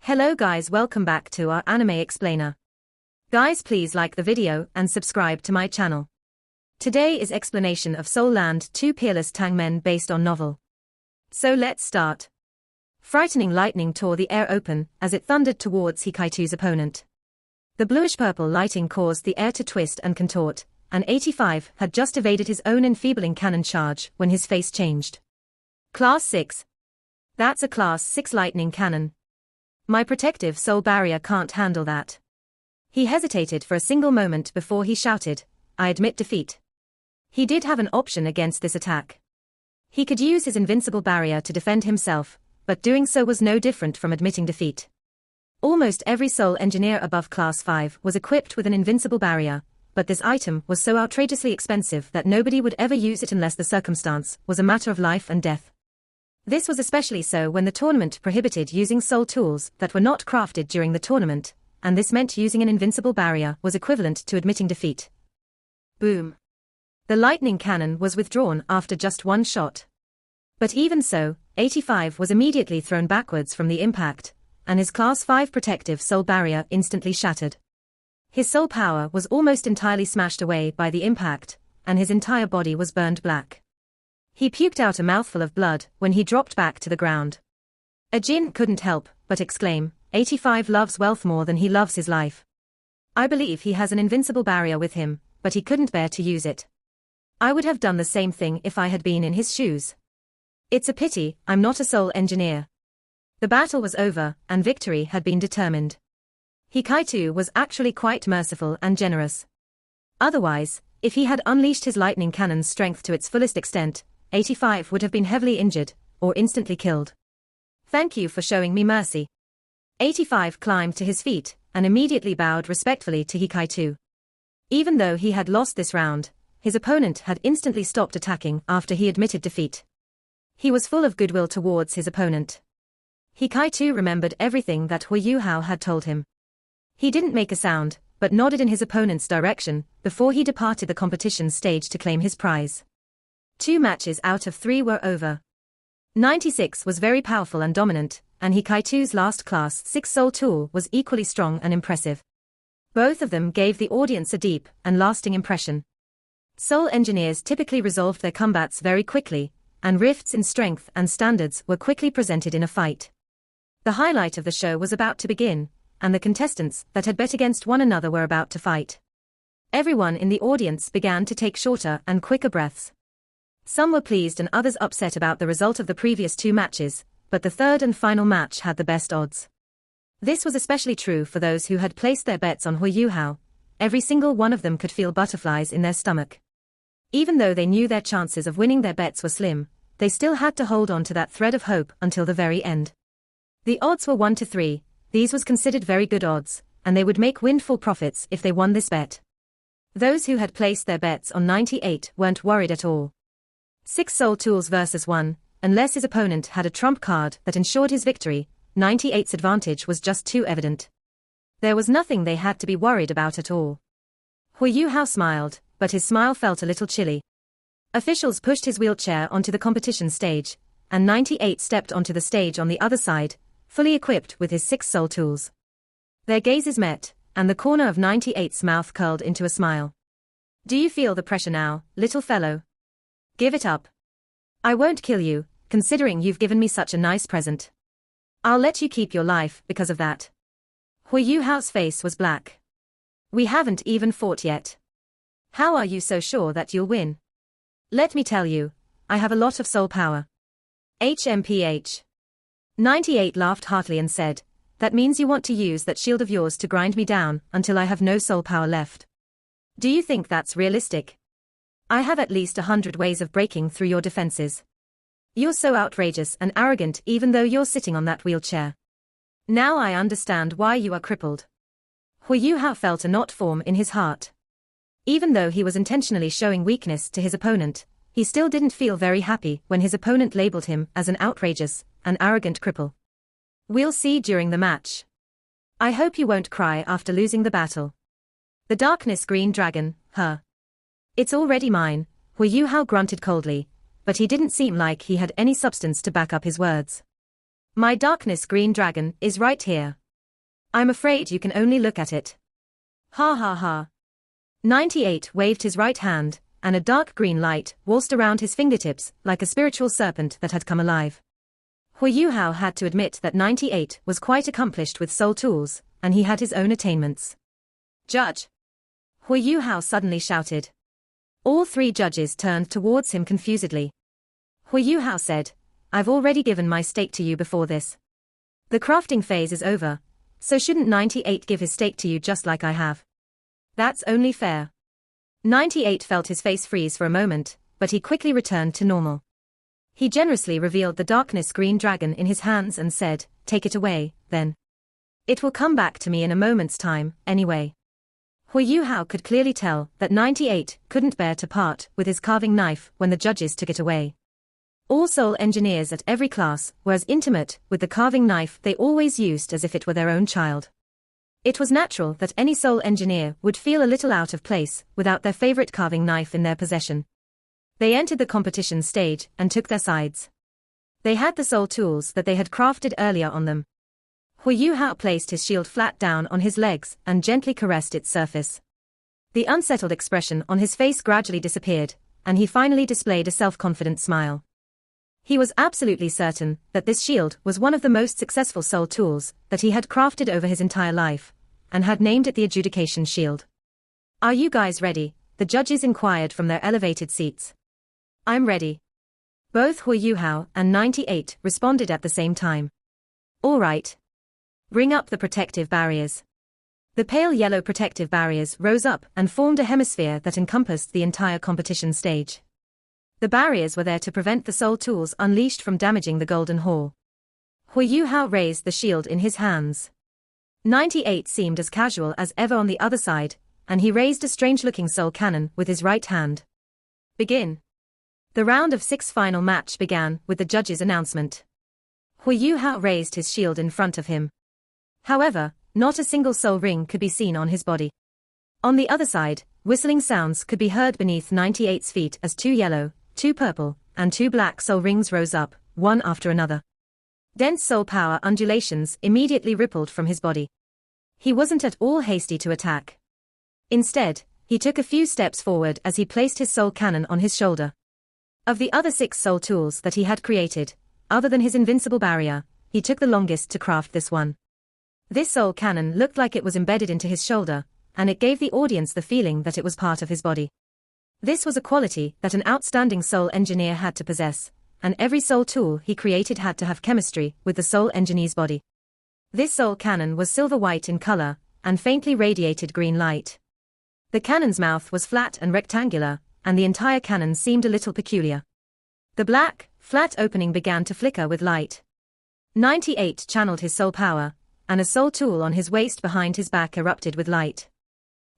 Hello guys, welcome back to our anime explainer. Guys, please like the video and subscribe to my channel. Today is explanation of Soul Land 2 Peerless Tangmen based on novel. So let's start. Frightening lightning tore the air open as it thundered towards Hikaitu's opponent. The bluish-purple lighting caused the air to twist and contort, and 85 had just evaded his own enfeebling cannon charge when his face changed. Class 6. That's a Class 6 lightning cannon. My protective soul barrier can't handle that. He hesitated for a single moment before he shouted, I admit defeat. He did have an option against this attack. He could use his invincible barrier to defend himself, but doing so was no different from admitting defeat. Almost every soul engineer above Class 5 was equipped with an invincible barrier, but this item was so outrageously expensive that nobody would ever use it unless the circumstance was a matter of life and death. This was especially so when the tournament prohibited using soul tools that were not crafted during the tournament, and this meant using an invincible barrier was equivalent to admitting defeat. Boom. The lightning cannon was withdrawn after just one shot. But even so, 85 was immediately thrown backwards from the impact, and his Class 5 protective soul barrier instantly shattered. His soul power was almost entirely smashed away by the impact, and his entire body was burned black. He puked out a mouthful of blood when he dropped back to the ground. A Jin couldn't help but exclaim, 85 loves wealth more than he loves his life. I believe he has an invincible barrier with him, but he couldn't bear to use it. I would have done the same thing if I had been in his shoes. It's a pity I'm not a soul engineer. The battle was over, and victory had been determined. Hikaitu was actually quite merciful and generous. Otherwise, if he had unleashed his lightning cannon's strength to its fullest extent, 85 would have been heavily injured, or instantly killed. Thank you for showing me mercy. 85 climbed to his feet, and immediately bowed respectfully to Hikaitu. Even though he had lost this round, his opponent had instantly stopped attacking after he admitted defeat. He was full of goodwill towards his opponent. Hikaitu remembered everything that Huo Yuhao had told him. He didn't make a sound, but nodded in his opponent's direction before he departed the competition stage to claim his prize. 2 matches out of 3 were over. 96 was very powerful and dominant, and Hikaitu's last Class 6 soul tool was equally strong and impressive. Both of them gave the audience a deep and lasting impression. Soul engineers typically resolved their combats very quickly, and rifts in strength and standards were quickly presented in a fight. The highlight of the show was about to begin, and the contestants that had bet against one another were about to fight. Everyone in the audience began to take shorter and quicker breaths. Some were pleased and others upset about the result of the previous 2 matches, but the third and final match had the best odds. This was especially true for those who had placed their bets on Huo Yuhao. Every single one of them could feel butterflies in their stomach. Even though they knew their chances of winning their bets were slim, they still had to hold on to that thread of hope until the very end. The odds were 1 to 3, these was considered very good odds, and they would make windfall profits if they won this bet. Those who had placed their bets on 98 weren't worried at all. 6 soul tools versus 1, unless his opponent had a trump card that ensured his victory, 98's advantage was just too evident. There was nothing they had to be worried about at all. Huo Yuhao smiled, but his smile felt a little chilly. Officials pushed his wheelchair onto the competition stage, and 98 stepped onto the stage on the other side, fully equipped with his 6 soul tools. Their gazes met, and the corner of 98's mouth curled into a smile. Do you feel the pressure now, little fellow? Give it up. I won't kill you, considering you've given me such a nice present. I'll let you keep your life because of that. Huo Yuhao's face was black. We haven't even fought yet. How are you so sure that you'll win? Let me tell you, I have a lot of soul power. HMPH. 98 laughed heartily and said, that means you want to use that shield of yours to grind me down until I have no soul power left. Do you think that's realistic? I have at least 100 ways of breaking through your defenses. You're so outrageous and arrogant even though you're sitting on that wheelchair. Now I understand why you are crippled. Huo Yuhao felt a knot form in his heart. Even though he was intentionally showing weakness to his opponent, he still didn't feel very happy when his opponent labeled him as an outrageous and arrogant cripple. We'll see during the match. I hope you won't cry after losing the battle. The darkness green dragon, her. It's already mine, Huo Yuhao grunted coldly, but he didn't seem like he had any substance to back up his words. My darkness green dragon is right here. I'm afraid you can only look at it. Ha ha ha. 98 waved his right hand, and a dark green light waltzed around his fingertips like a spiritual serpent that had come alive. Huo Yuhao had to admit that 98 was quite accomplished with soul tools, and he had his own attainments. Judge! Huo Yuhao suddenly shouted. All three judges turned towards him confusedly. Huo Yuhao said, I've already given my stake to you before this. The crafting phase is over, so shouldn't 98 give his stake to you just like I have? That's only fair. 98 felt his face freeze for a moment, but he quickly returned to normal. He generously revealed the darkness green dragon in his hands and said, take it away, then. It will come back to me in a moment's time, anyway. Huo Yuhao could clearly tell that 98 couldn't bear to part with his carving knife when the judges took it away. All soul engineers at every class were as intimate with the carving knife they always used as if it were their own child. It was natural that any soul engineer would feel a little out of place without their favorite carving knife in their possession. They entered the competition stage and took their sides. They had the soul tools that they had crafted earlier on them. Huo Yuhao placed his shield flat down on his legs and gently caressed its surface. The unsettled expression on his face gradually disappeared, and he finally displayed a self-confident smile. He was absolutely certain that this shield was one of the most successful soul tools that he had crafted over his entire life, and had named it the Adjudication Shield. Are you guys ready? The judges inquired from their elevated seats. I'm ready. Both Huo Yuhao and 98 responded at the same time. All right. Bring up the protective barriers. The pale yellow protective barriers rose up and formed a hemisphere that encompassed the entire competition stage. The barriers were there to prevent the soul tools unleashed from damaging the golden hall. Huo Yuhao raised the shield in his hands. 98 seemed as casual as ever on the other side, and he raised a strange-looking soul cannon with his right hand. Begin. The round of 6 final match began with the judge's announcement. Huo Yuhao raised his shield in front of him. However, not a single soul ring could be seen on his body. On the other side, whistling sounds could be heard beneath 98's feet as 2 yellow, 2 purple, and 2 black soul rings rose up, one after another. Dense soul power undulations immediately rippled from his body. He wasn't at all hasty to attack. Instead, he took a few steps forward as he placed his soul cannon on his shoulder. Of the other 6 soul tools that he had created, other than his invincible barrier, he took the longest to craft this one. This soul cannon looked like it was embedded into his shoulder, and it gave the audience the feeling that it was part of his body. This was a quality that an outstanding soul engineer had to possess, and every soul tool he created had to have chemistry with the soul engineer's body. This soul cannon was silver-white in color, and faintly radiated green light. The cannon's mouth was flat and rectangular, and the entire cannon seemed a little peculiar. The black, flat opening began to flicker with light. 98 channeled his soul power, and a soul tool on his waist behind his back erupted with light.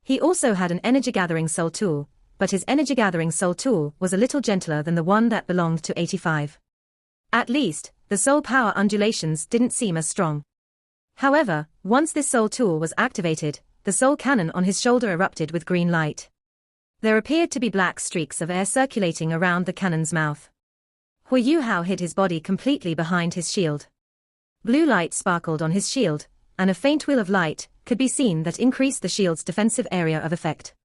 He also had an energy-gathering soul tool, but his energy-gathering soul tool was a little gentler than the one that belonged to 85. At least, the soul power undulations didn't seem as strong. However, once this soul tool was activated, the soul cannon on his shoulder erupted with green light. There appeared to be black streaks of air circulating around the cannon's mouth. Huo Yuhao hid his body completely behind his shield. Blue light sparkled on his shield, and a faint wheel of light could be seen that increased the shield's defensive area of effect.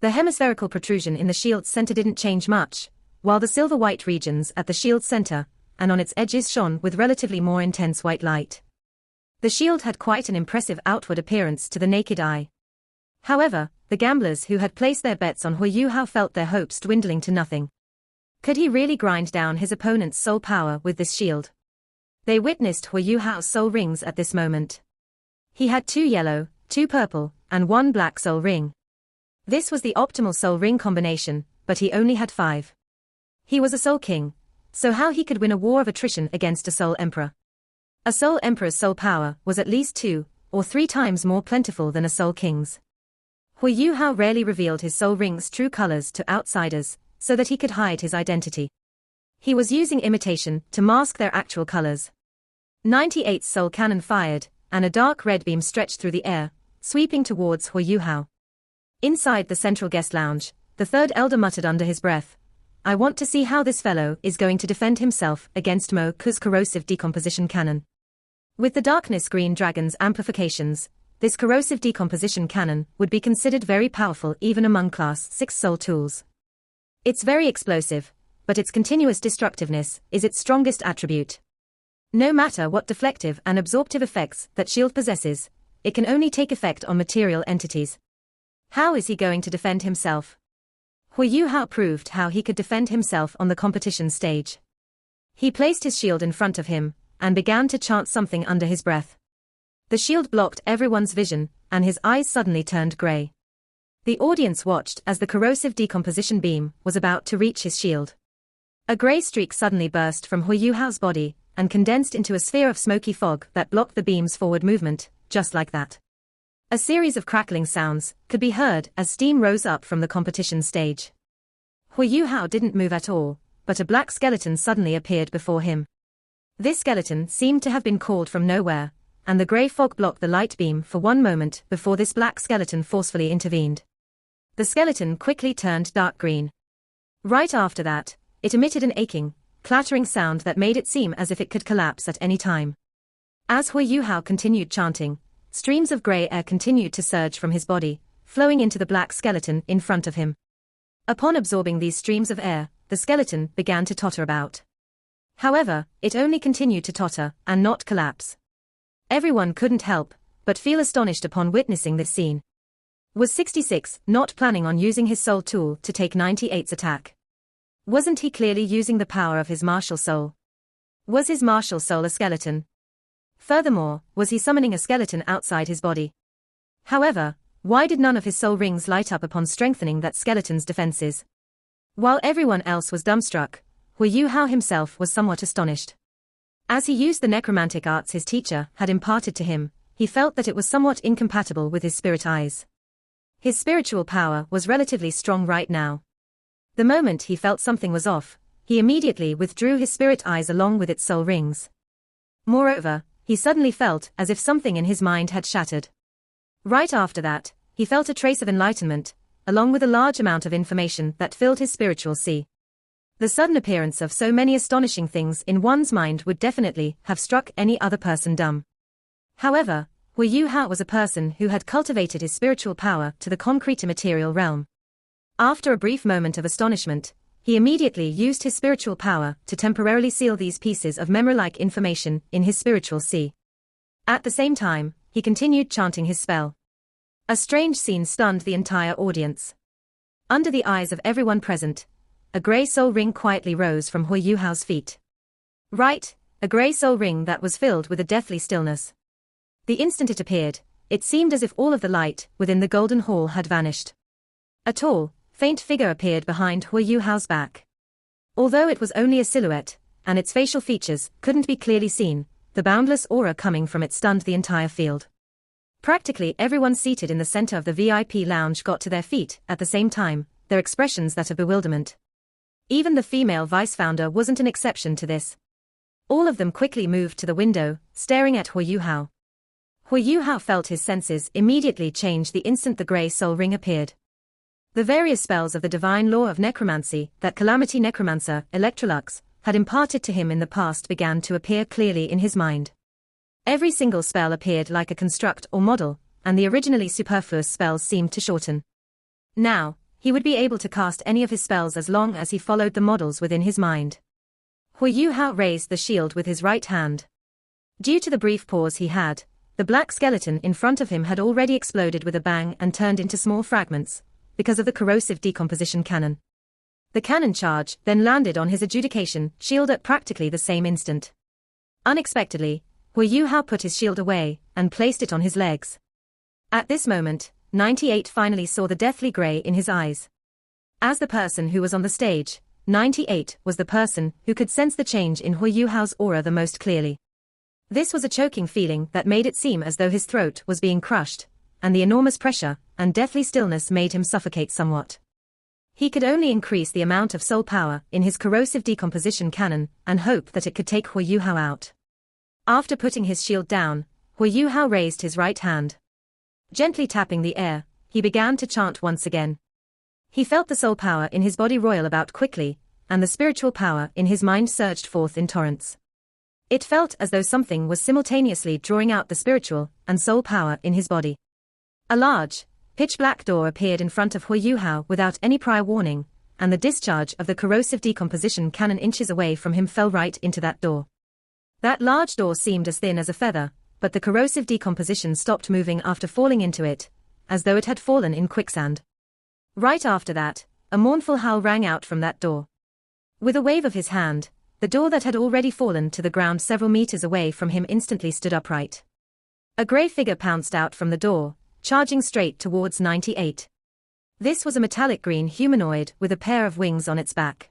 The hemispherical protrusion in the shield's center didn't change much, while the silver-white regions at the shield's center and on its edges shone with relatively more intense white light. The shield had quite an impressive outward appearance to the naked eye. However, the gamblers who had placed their bets on Huo Yuhao felt their hopes dwindling to nothing. Could he really grind down his opponent's soul power with this shield? They witnessed Huo Yuhao's soul rings at this moment. He had 2 yellow, 2 purple, and 1 black soul ring. This was the optimal soul ring combination, but he only had 5. He was a soul king, so how he could win a war of attrition against a soul emperor? A soul emperor's soul power was at least 2 or 3 times more plentiful than a soul king's. Huo Yuhao rarely revealed his soul ring's true colors to outsiders, so that he could hide his identity. He was using imitation to mask their actual colors. 98's soul cannon fired, and a dark red beam stretched through the air, sweeping towards Huo Yuhao. Inside the central guest lounge, the third elder muttered under his breath, I want to see how this fellow is going to defend himself against Mo Ku's corrosive decomposition cannon. With the darkness green dragon's amplifications, this corrosive decomposition cannon would be considered very powerful even among Class 6 soul tools. It's very explosive, but its continuous destructiveness is its strongest attribute. No matter what deflective and absorptive effects that shield possesses, it can only take effect on material entities. How is he going to defend himself? Huo Yuhao proved how he could defend himself on the competition stage. He placed his shield in front of him and began to chant something under his breath. The shield blocked everyone's vision, and his eyes suddenly turned grey. The audience watched as the corrosive decomposition beam was about to reach his shield. A grey streak suddenly burst from Huo Yuhao's body and condensed into a sphere of smoky fog that blocked the beam's forward movement, just like that. A series of crackling sounds could be heard as steam rose up from the competition stage. Huo Yuhao didn't move at all, but a black skeleton suddenly appeared before him. This skeleton seemed to have been called from nowhere, and the grey fog blocked the light beam for one moment before this black skeleton forcefully intervened. The skeleton quickly turned dark green. Right after that, it emitted an aching, clattering sound that made it seem as if it could collapse at any time. As Huo Yuhao continued chanting, streams of grey air continued to surge from his body, flowing into the black skeleton in front of him. Upon absorbing these streams of air, the skeleton began to totter about. However, it only continued to totter and not collapse. Everyone couldn't help but feel astonished upon witnessing this scene. Was 66 not planning on using his soul tool to take 98's attack? Wasn't he clearly using the power of his martial soul? Was his martial soul a skeleton? Furthermore, was he summoning a skeleton outside his body? However, why did none of his soul rings light up upon strengthening that skeleton's defenses? While everyone else was dumbstruck, Huo Yuhao himself was somewhat astonished. As he used the necromantic arts his teacher had imparted to him, he felt that it was somewhat incompatible with his spirit eyes. His spiritual power was relatively strong right now. The moment he felt something was off, he immediately withdrew his spirit eyes along with its soul rings. Moreover, he suddenly felt as if something in his mind had shattered. Right after that, he felt a trace of enlightenment, along with a large amount of information that filled his spiritual sea. The sudden appearance of so many astonishing things in one's mind would definitely have struck any other person dumb. However, Huo Yuhao was a person who had cultivated his spiritual power to the concrete material realm. After a brief moment of astonishment, he immediately used his spiritual power to temporarily seal these pieces of memory-like information in his spiritual sea. At the same time, he continued chanting his spell. A strange scene stunned the entire audience. Under the eyes of everyone present, a grey soul ring quietly rose from Huo Yuhao's feet. Right, a grey soul ring that was filled with a deathly stillness. The instant it appeared, it seemed as if all of the light within the golden hall had vanished. A tall, faint figure appeared behind Huo Yuhao's back. Although it was only a silhouette, and its facial features couldn't be clearly seen, the boundless aura coming from it stunned the entire field. Practically everyone seated in the center of the VIP lounge got to their feet at the same time, their expressions that of bewilderment. Even the female vice-founder wasn't an exception to this. All of them quickly moved to the window, staring at Huo Yuhao. Huo Yuhao felt his senses immediately change the instant the grey soul ring appeared. The various spells of the divine law of necromancy that Calamity Necromancer, Electrolux, had imparted to him in the past began to appear clearly in his mind. Every single spell appeared like a construct or model, and the originally superfluous spells seemed to shorten. Now, he would be able to cast any of his spells as long as he followed the models within his mind. Huo Yuhao raised the shield with his right hand. Due to the brief pause he had, the black skeleton in front of him had already exploded with a bang and turned into small fragments, because of the corrosive decomposition cannon. The cannon charge then landed on his adjudication shield at practically the same instant. Unexpectedly, Huo Yuhao put his shield away and placed it on his legs. At this moment, 98 finally saw the deathly grey in his eyes. As the person who was on the stage, 98 was the person who could sense the change in Huo Yuhao's aura the most clearly. This was a choking feeling that made it seem as though his throat was being crushed, and the enormous pressure and deathly stillness made him suffocate somewhat. He could only increase the amount of soul power in his corrosive decomposition cannon and hope that it could take Huo Yuhao out. After putting his shield down, Huo Yuhao raised his right hand. Gently tapping the air, he began to chant once again. He felt the soul power in his body roil about quickly, and the spiritual power in his mind surged forth in torrents. It felt as though something was simultaneously drawing out the spiritual and soul power in his body. A large, pitch-black door appeared in front of Huo Yuhao without any prior warning, and the discharge of the corrosive decomposition cannon inches away from him fell right into that door. That large door seemed as thin as a feather, but the corrosive decomposition stopped moving after falling into it, as though it had fallen in quicksand. Right after that, a mournful howl rang out from that door. With a wave of his hand, the door that had already fallen to the ground several meters away from him instantly stood upright. A grey figure pounced out from the door, charging straight towards 98. This was a metallic green humanoid with a pair of wings on its back.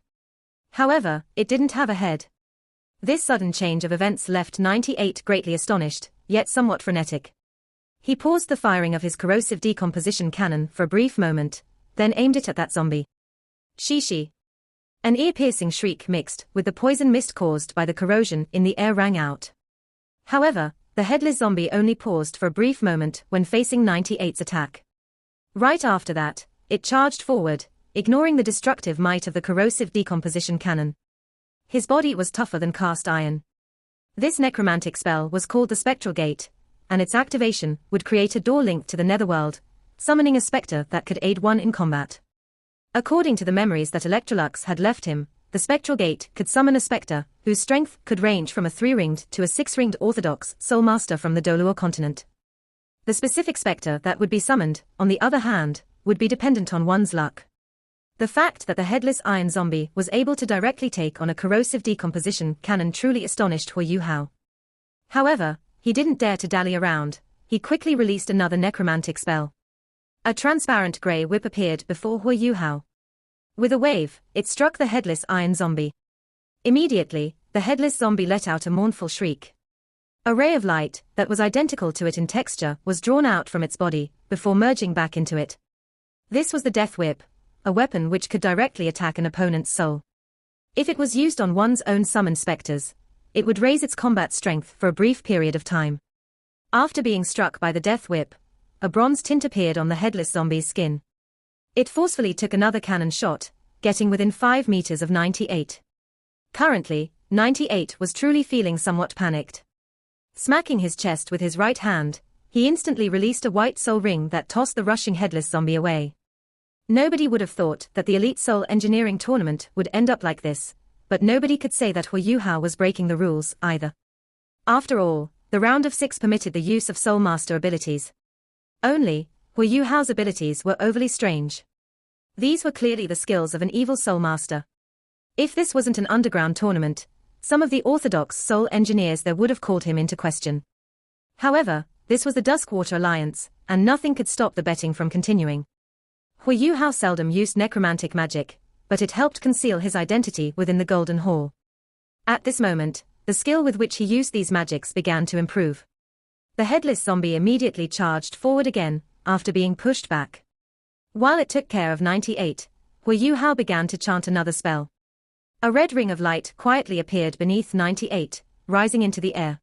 However, it didn't have a head. This sudden change of events left 98 greatly astonished, yet somewhat frenetic. He paused the firing of his corrosive decomposition cannon for a brief moment, then aimed it at that zombie. Shishi. An ear-piercing shriek mixed with the poison mist caused by the corrosion in the air rang out. However, the headless zombie only paused for a brief moment when facing 98's attack. Right after that, it charged forward, ignoring the destructive might of the corrosive decomposition cannon. His body was tougher than cast iron. This necromantic spell was called the Spectral Gate, and its activation would create a door linked to the netherworld, summoning a spectre that could aid one in combat. According to the memories that Electrolux had left him, the Spectral Gate could summon a spectre whose strength could range from a 3-ringed to a 6-ringed Orthodox Soul Master from the Doluo continent. The specific spectre that would be summoned, on the other hand, would be dependent on one's luck. The fact that the headless iron zombie was able to directly take on a corrosive decomposition cannon truly astonished Huo Yuhao. However, he didn't dare to dally around. He quickly released another necromantic spell. A transparent grey whip appeared before Huo Yuhao. With a wave, it struck the headless iron zombie. Immediately, the headless zombie let out a mournful shriek. A ray of light, that was identical to it in texture, was drawn out from its body, before merging back into it. This was the Death Whip, a weapon which could directly attack an opponent's soul. If it was used on one's own summoned spectres, it would raise its combat strength for a brief period of time. After being struck by the Death Whip, a bronze tint appeared on the headless zombie's skin. It forcefully took another cannon shot, getting within 5 meters of 98. Currently, 98 was truly feeling somewhat panicked. Smacking his chest with his right hand, he instantly released a white soul ring that tossed the rushing headless zombie away. Nobody would have thought that the Elite Soul Engineering Tournament would end up like this, but nobody could say that Huo Yuhao was breaking the rules, either. After all, the round of 6 permitted the use of Soul Master abilities. Only, Huo Yuhao's abilities were overly strange. These were clearly the skills of an evil Soul Master. If this wasn't an underground tournament, some of the Orthodox Soul Engineers there would have called him into question. However, this was the Duskwater Alliance, and nothing could stop the betting from continuing. Huo Yuhao seldom used necromantic magic, but it helped conceal his identity within the Golden Hall. At this moment, the skill with which he used these magics began to improve. The headless zombie immediately charged forward again, after being pushed back. While it took care of 98, Huo Yuhao began to chant another spell. A red ring of light quietly appeared beneath 98, rising into the air.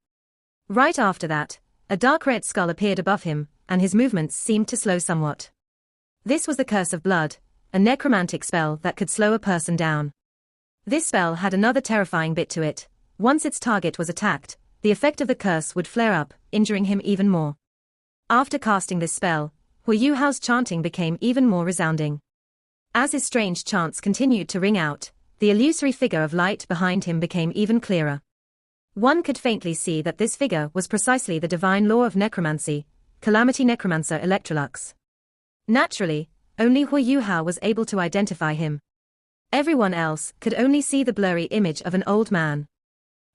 Right after that, a dark red skull appeared above him, and his movements seemed to slow somewhat. This was the Curse of Blood, a necromantic spell that could slow a person down. This spell had another terrifying bit to it. Once its target was attacked, the effect of the curse would flare up, injuring him even more. After casting this spell, Huo Yuhao's chanting became even more resounding. As his strange chants continued to ring out, the illusory figure of light behind him became even clearer. One could faintly see that this figure was precisely the divine law of necromancy, Calamity Necromancer Electrolux. Naturally, only Huo Yuhao was able to identify him. Everyone else could only see the blurry image of an old man.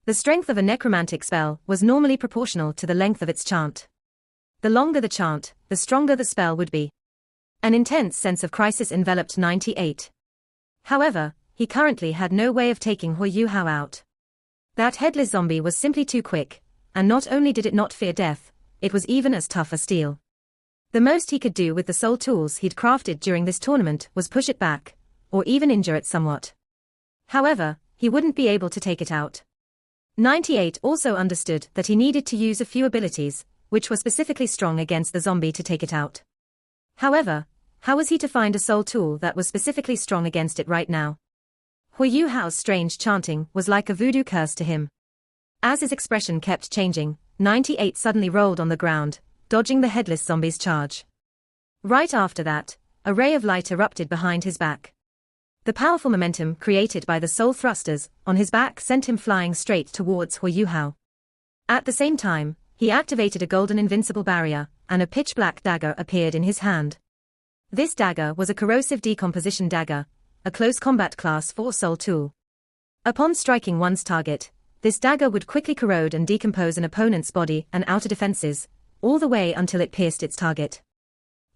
The strength of a necromantic spell was normally proportional to the length of its chant. The longer the chant, the stronger the spell would be. An intense sense of crisis enveloped 98. However, he currently had no way of taking Huo Yuhao out. That headless zombie was simply too quick, and not only did it not fear death, it was even as tough as steel. The most he could do with the soul tools he'd crafted during this tournament was push it back, or even injure it somewhat. However, he wouldn't be able to take it out. 98 also understood that he needed to use a few abilities, which were specifically strong against the zombie to take it out. However, how was he to find a soul tool that was specifically strong against it right now? Huo Yuhao's strange chanting was like a voodoo curse to him. As his expression kept changing, 98 suddenly rolled on the ground, dodging the headless zombie's charge. Right after that, a ray of light erupted behind his back. The powerful momentum created by the soul thrusters on his back sent him flying straight towards Huo Yuhao. At the same time, he activated a golden invincible barrier, and a pitch-black dagger appeared in his hand. This dagger was a corrosive decomposition dagger, a close combat class 4 soul tool. Upon striking one's target, this dagger would quickly corrode and decompose an opponent's body and outer defenses, all the way until it pierced its target.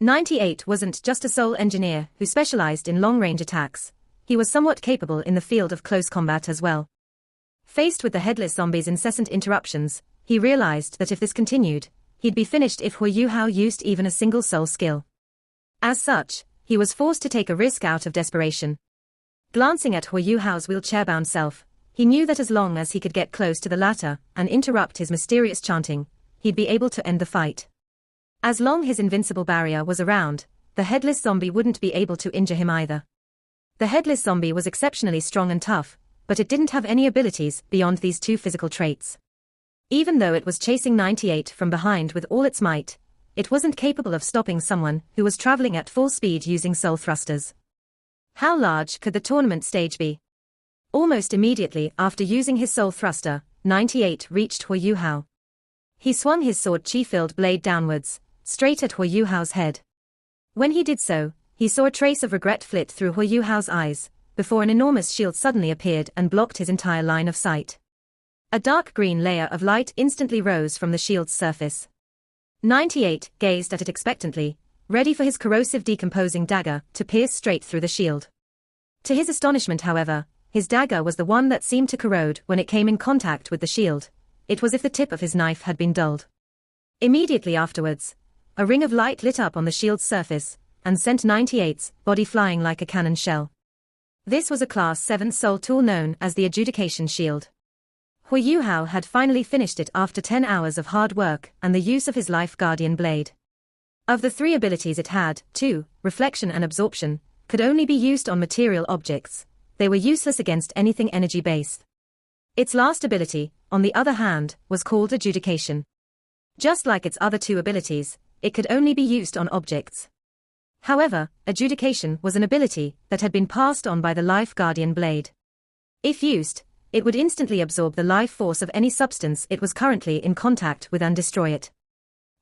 98 wasn't just a soul engineer who specialized in long-range attacks, he was somewhat capable in the field of close combat as well. Faced with the headless zombie's incessant interruptions, he realized that if this continued, he'd be finished if Huo Yuhao used even a single soul skill. As such, he was forced to take a risk out of desperation. Glancing at Huo Yuhao's wheelchair-bound self, he knew that as long as he could get close to the latter and interrupt his mysterious chanting, he'd be able to end the fight. As long as his invincible barrier was around, the headless zombie wouldn't be able to injure him either. The headless zombie was exceptionally strong and tough, but it didn't have any abilities beyond these two physical traits. Even though it was chasing 98 from behind with all its might, it wasn't capable of stopping someone who was traveling at full speed using soul thrusters. How large could the tournament stage be? Almost immediately after using his soul thruster, 98 reached Huo Yuhao. He swung his sword chi-filled blade downwards, straight at Huo Yuhao's head. When he did so, he saw a trace of regret flit through Huo Yuhao's eyes, before an enormous shield suddenly appeared and blocked his entire line of sight. A dark green layer of light instantly rose from the shield's surface. 98 gazed at it expectantly, ready for his corrosive decomposing dagger to pierce straight through the shield. To his astonishment, however, his dagger was the one that seemed to corrode when it came in contact with the shield. It was as if the tip of his knife had been dulled. Immediately afterwards, a ring of light lit up on the shield's surface, and sent 98's body flying like a cannon shell. This was a Class 7 soul tool known as the Adjudication Shield. Huo Yuhao had finally finished it after 10 hours of hard work and the use of his Life Guardian blade. Of the 3 abilities it had, 2, reflection and absorption, could only be used on material objects. They were useless against anything energy-based. Its last ability, on the other hand, was called Adjudication. Just like its other 2 abilities, it could only be used on objects. However, Adjudication was an ability that had been passed on by the Life Guardian blade. If used, it would instantly absorb the life force of any substance it was currently in contact with and destroy it.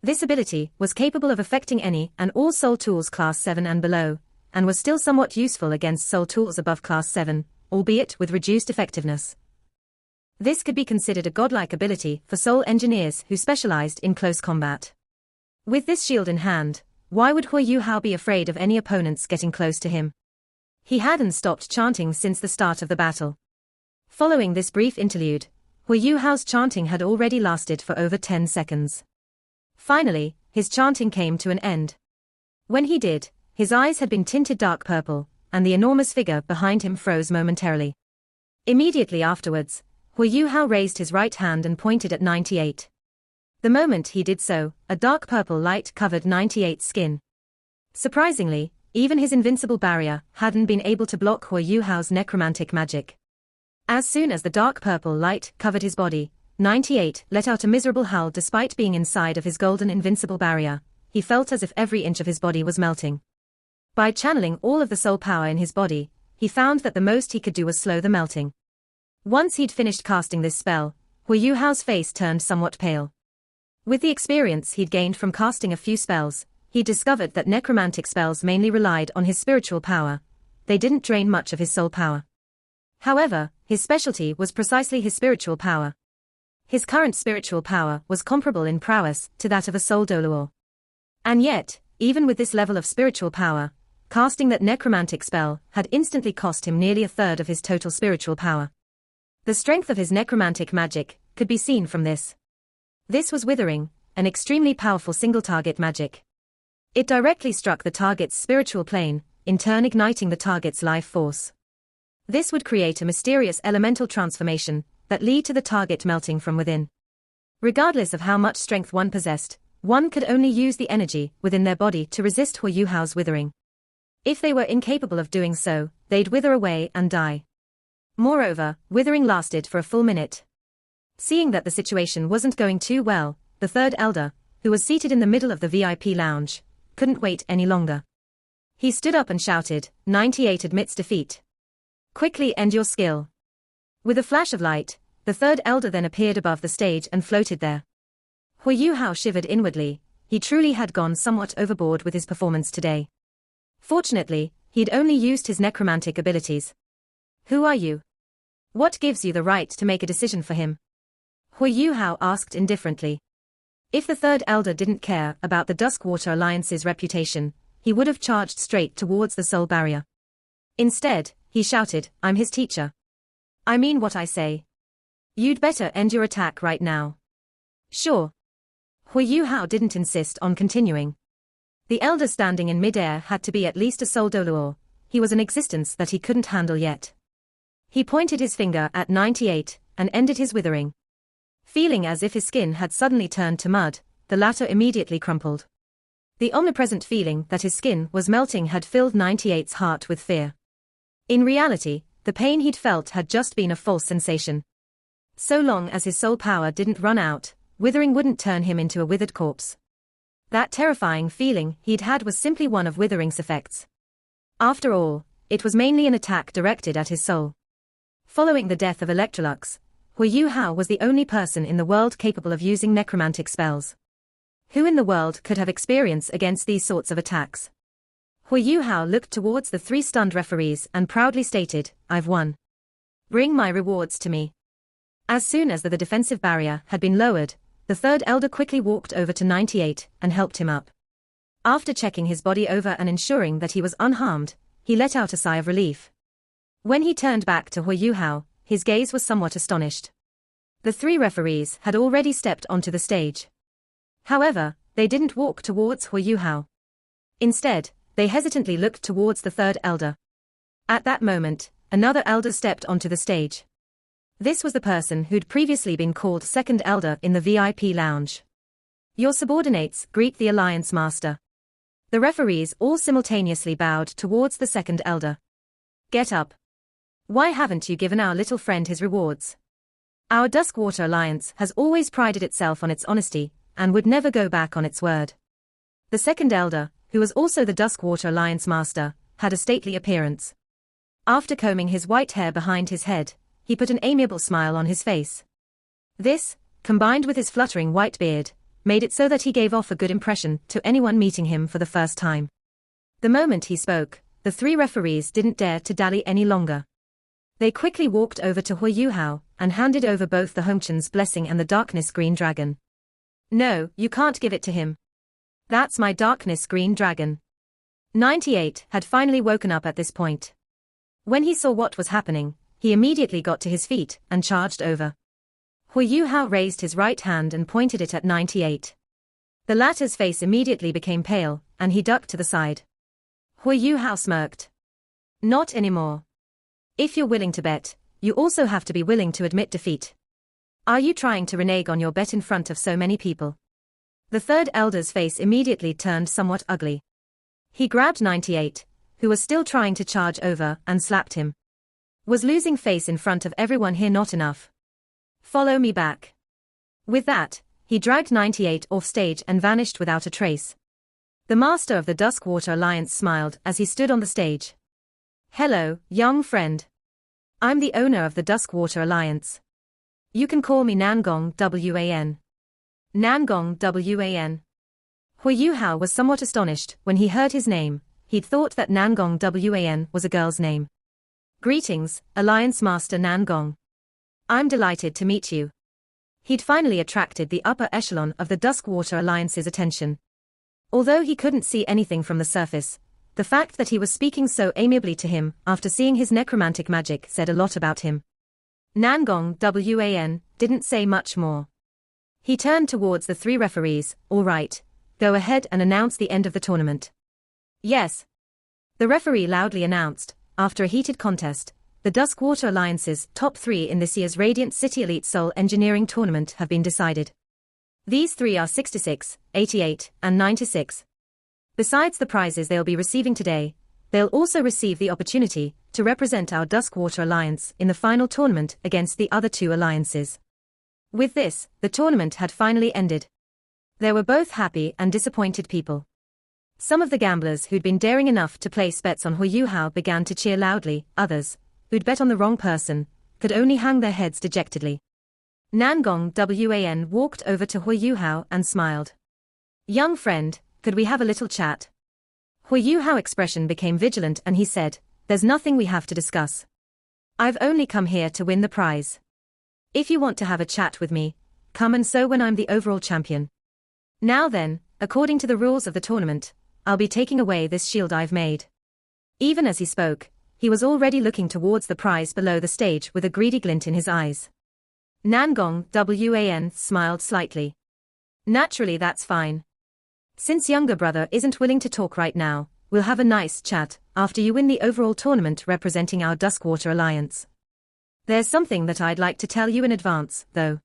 This ability was capable of affecting any and all soul tools Class 7 and below, and was still somewhat useful against soul tools above Class 7, albeit with reduced effectiveness. This could be considered a godlike ability for soul engineers who specialized in close combat. With this shield in hand, why would Huo Yuhao be afraid of any opponents getting close to him? He hadn't stopped chanting since the start of the battle. Following this brief interlude, Huo Yuhao's chanting had already lasted for over 10 seconds. Finally, his chanting came to an end. When he did, his eyes had been tinted dark purple, and the enormous figure behind him froze momentarily. Immediately afterwards, Huo Yuhao raised his right hand and pointed at 98. The moment he did so, a dark purple light covered 98's skin. Surprisingly, even his invincible barrier hadn't been able to block Huo Yuhao's necromantic magic. As soon as the dark purple light covered his body, 98 let out a miserable howl. Despite being inside of his golden invincible barrier, he felt as if every inch of his body was melting. By channeling all of the soul power in his body, he found that the most he could do was slow the melting. Once he'd finished casting this spell, Huo Yuhao's face turned somewhat pale. With the experience he'd gained from casting a few spells, he discovered that necromantic spells mainly relied on his spiritual power. They didn't drain much of his soul power. However, his specialty was precisely his spiritual power. His current spiritual power was comparable in prowess to that of a soul doluor. And yet, even with this level of spiritual power, casting that necromantic spell had instantly cost him nearly a third of his total spiritual power. The strength of his necromantic magic could be seen from this. This was Withering, an extremely powerful single-target magic. It directly struck the target's spiritual plane, in turn igniting the target's life force. This would create a mysterious elemental transformation that lead to the target melting from within. Regardless of how much strength one possessed, one could only use the energy within their body to resist Huo Yuhao's withering. If they were incapable of doing so, they'd wither away and die. Moreover, withering lasted for a full minute. Seeing that the situation wasn't going too well, the third elder, who was seated in the middle of the VIP lounge, couldn't wait any longer. He stood up and shouted, 98 admits defeat. Quickly end your skill. With a flash of light, the third elder then appeared above the stage and floated there. Huo Yuhao shivered inwardly. He truly had gone somewhat overboard with his performance today. Fortunately, he'd only used his necromantic abilities. Who are you? What gives you the right to make a decision for him? Huo Yuhao asked indifferently. If the third elder didn't care about the Duskwater Alliance's reputation, he would have charged straight towards the soul barrier. Instead, he shouted, I'm his teacher. I mean what I say. You'd better end your attack right now. Sure. Huo Yuhao didn't insist on continuing. The elder standing in midair had to be at least a soul doluor. He was an existence that he couldn't handle yet. He pointed his finger at 98 and ended his withering. Feeling as if his skin had suddenly turned to mud, the latter immediately crumpled. The omnipresent feeling that his skin was melting had filled 98's heart with fear. In reality, the pain he'd felt had just been a false sensation. So long as his soul power didn't run out, withering wouldn't turn him into a withered corpse. That terrifying feeling he'd had was simply one of withering's effects. After all, it was mainly an attack directed at his soul. Following the death of Electrolux, Huo Yuhao was the only person in the world capable of using necromantic spells. Who in the world could have experience against these sorts of attacks? Huo Yuhao looked towards the three stunned referees and proudly stated, I've won. Bring my rewards to me. As soon as the defensive barrier had been lowered, the third elder quickly walked over to 98 and helped him up. After checking his body over and ensuring that he was unharmed, he let out a sigh of relief. When he turned back to Huo Yuhao, his gaze was somewhat astonished. The three referees had already stepped onto the stage. However, they didn't walk towards Huo Yuhao. Instead, they hesitantly looked towards the third elder. At that moment, another elder stepped onto the stage. This was the person who'd previously been called second elder in the VIP lounge. Your subordinates greet the Alliance Master. The referees all simultaneously bowed towards the second elder. Get up. Why haven't you given our little friend his rewards? Our Duskwater Alliance has always prided itself on its honesty, and would never go back on its word. The second elder, who was also the Duskwater Alliance Master, had a stately appearance. After combing his white hair behind his head, he put an amiable smile on his face. This, combined with his fluttering white beard, made it so that he gave off a good impression to anyone meeting him for the first time. The moment he spoke, the three referees didn't dare to dally any longer. They quickly walked over to Huo Yuhao and handed over both the Hongchen's blessing and the darkness green dragon. No, you can't give it to him. That's my darkness green dragon. 98 had finally woken up at this point. When he saw what was happening, he immediately got to his feet and charged over. Huo Yuhao raised his right hand and pointed it at 98. The latter's face immediately became pale, and he ducked to the side. Huo Yuhao smirked. Not anymore. If you're willing to bet, you also have to be willing to admit defeat. Are you trying to renege on your bet in front of so many people? The third elder's face immediately turned somewhat ugly. He grabbed 98, who was still trying to charge over, and slapped him. Was losing face in front of everyone here not enough? Follow me back. With that, he dragged 98 off stage and vanished without a trace. The master of the Duskwater Alliance smiled as he stood on the stage. Hello, young friend. I'm the owner of the Duskwater Alliance. You can call me Nangong Wan. Nangong Wan. Huo Yuhao was somewhat astonished when he heard his name. He'd thought that Nangong Wan was a girl's name. Greetings, Alliance Master Nangong. I'm delighted to meet you. He'd finally attracted the upper echelon of the Duskwater Alliance's attention. Although he couldn't see anything from the surface, the fact that he was speaking so amiably to him after seeing his necromantic magic said a lot about him. Nangong Wan didn't say much more. He turned towards the three referees. All right, go ahead and announce the end of the tournament. Yes. The referee loudly announced. After a heated contest, the Duskwater Alliance's top three in this year's Radiant City Elite Soul Engineering Tournament have been decided. These three are 66, 88, and 96. Besides the prizes they'll be receiving today, they'll also receive the opportunity to represent our Duskwater Alliance in the final tournament against the other two alliances. With this, the tournament had finally ended. There were both happy and disappointed people. Some of the gamblers who'd been daring enough to place bets on Huo Yuhao began to cheer loudly, others, who'd bet on the wrong person, could only hang their heads dejectedly. Nangong Wan walked over to Huo Yuhao and smiled. "Young friend, could we have a little chat?" Huo Yuhao's expression became vigilant and he said, "There's nothing we have to discuss. I've only come here to win the prize. If you want to have a chat with me, come and so when I'm the overall champion. Now then, according to the rules of the tournament, I'll be taking away this shield I've made." Even as he spoke, he was already looking towards the prize below the stage with a greedy glint in his eyes. Nangong Wan smiled slightly. "Naturally, that's fine. Since younger brother isn't willing to talk right now, we'll have a nice chat after you win the overall tournament representing our Duskwater Alliance. There's something that I'd like to tell you in advance, though.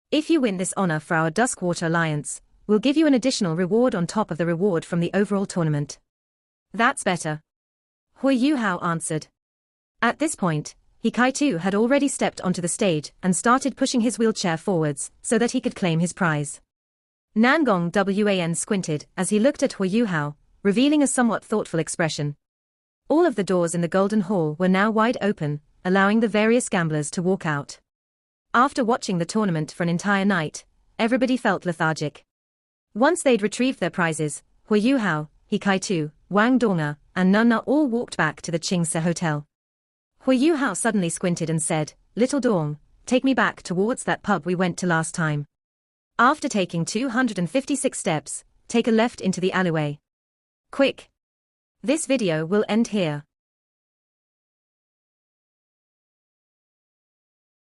If you win this honor for our Duskwater Alliance, we'll give you an additional reward on top of the reward from the overall tournament." "That's better," Huo Yuhao answered. At this point, Hikaitu had already stepped onto the stage and started pushing his wheelchair forwards so that he could claim his prize. Nangong Wan squinted as he looked at Huo Yuhao, revealing a somewhat thoughtful expression. All of the doors in the Golden Hall were now wide open, allowing the various gamblers to walk out. After watching the tournament for an entire night, everybody felt lethargic. Once they'd retrieved their prizes, Huo Yuhao, Hikaitu, Wang Donga, and Nunna all walked back to the Qingse Hotel. Huo Yuhao suddenly squinted and said, "Little Dong, take me back towards that pub we went to last time. After taking 256 steps, take a left into the alleyway. Quick. This video will end here.